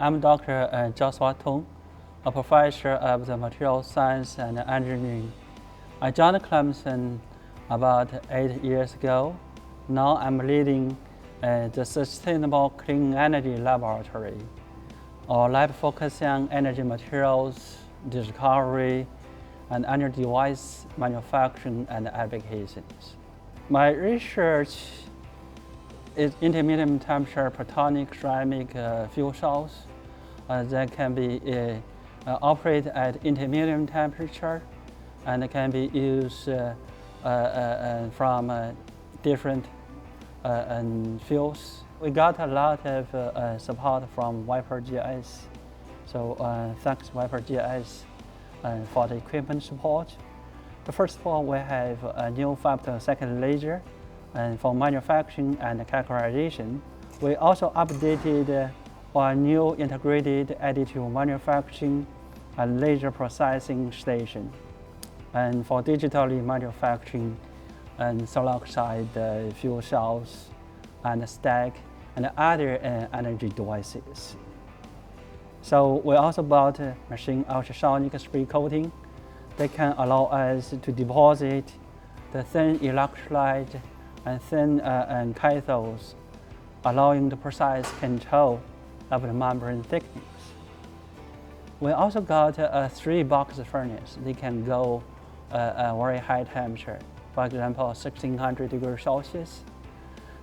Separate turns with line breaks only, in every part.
I'm Dr. Joshua Tong, a professor of the materials science and engineering. I joined Clemson about 8 years ago. Now I'm leading the Sustainable Clean Energy Laboratory, our lab focusing on energy materials, discovery, and energy device manufacturing and applications. My research is intermediate temperature platonic ceramic fuel cells that can be operate at intermediate temperature and can be used from different fuels. We got a lot of support from Viper GS, so thanks Viper GS for the equipment support. First of all, we have a new 5-second laser for manufacturing and characterization. We also updated our new integrated additive manufacturing and laser processing station, and for digitally manufacturing and solid oxide fuel cells and stack and other energy devices. So we also bought a machine ultrasonic spray coating that can allow us to deposit the thin electrolyte and thin cathodes, allowing the precise control of the membrane thickness. We also got a 3-box furnace. They can go a very high temperature, for example, 1600 degrees Celsius.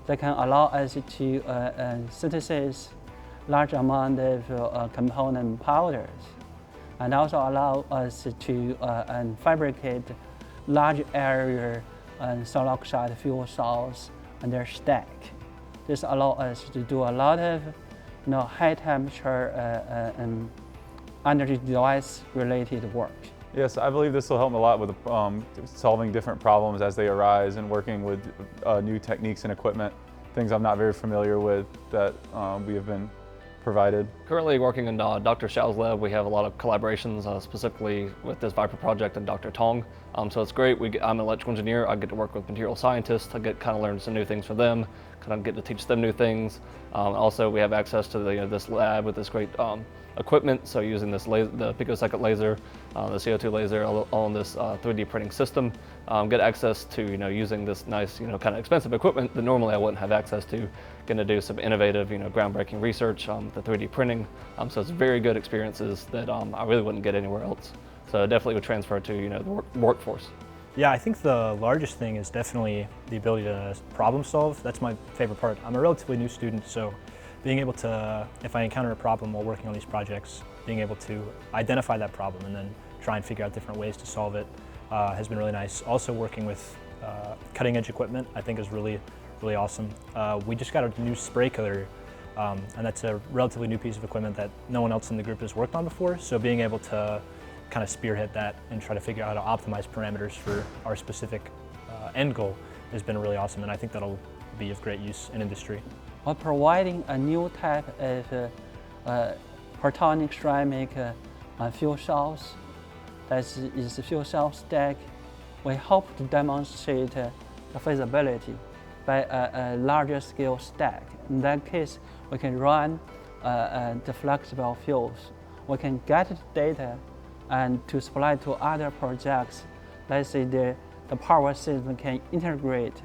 That can allow us to synthesize large amount of component powders, and also allow us to fabricate large area solid oxide fuel cells and their stack. This allows us to do a lot of high temperature energy device related work.
Yes, I believe this will help a lot with solving different problems as they arise and working with new techniques and equipment, things I'm not very familiar with that we have been provided.
Currently working in Dr. Xiao's lab, we have a lot of collaborations specifically with this Viper project and Dr. Tong. So it's great. I'm an electrical engineer. I get to work with material scientists. I get kind of learn some new things from them, kind of get to teach them new things. Also, we have access to this lab with this great equipment. So using this the picosecond laser, the CO2 laser, all on this 3D printing system, get access to using this nice kind of expensive equipment that normally I wouldn't have access to. Going to do some innovative groundbreaking research, the 3D printing. So it's very good experiences that I really wouldn't get anywhere else. So definitely would transfer to the workforce.
Yeah, I think the largest thing is definitely the ability to problem solve. That's my favorite part. I'm a relatively new student, so being able to, if I encounter a problem while working on these projects, being able to identify that problem and then try and figure out different ways to solve it has been really nice. Also working with cutting edge equipment I think is really awesome. We just got a new spray coater, and that's a relatively new piece of equipment that no one else in the group has worked on before, so being able to kind of spearhead that and try to figure out how to optimize parameters for our specific end goal has been really awesome, and I think that'll be of great use in industry.
We're providing a new type of platonic ceramic fuel cells. That is a fuel cell stack. We hope to demonstrate the feasibility by a larger scale stack. In that case, we can run the flexible fuels. We can get the data and to supply to other projects. Let's say the power system can integrate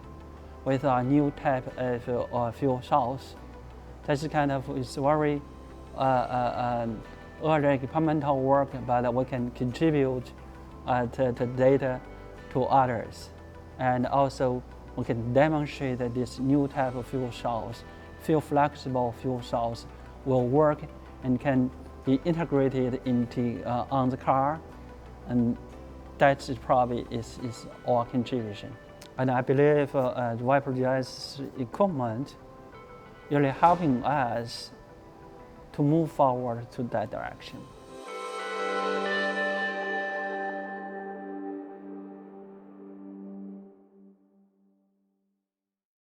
with a new type of fuel cells. That's kind of is very early experimental work, but we can contribute the data to others. And also we can demonstrate that this new type of fuel cells, flexible fuel cells, will work and can be integrated into on the car, and that is probably is our contribution. And I believe the Viper GS equipment really helping us to move forward to that direction.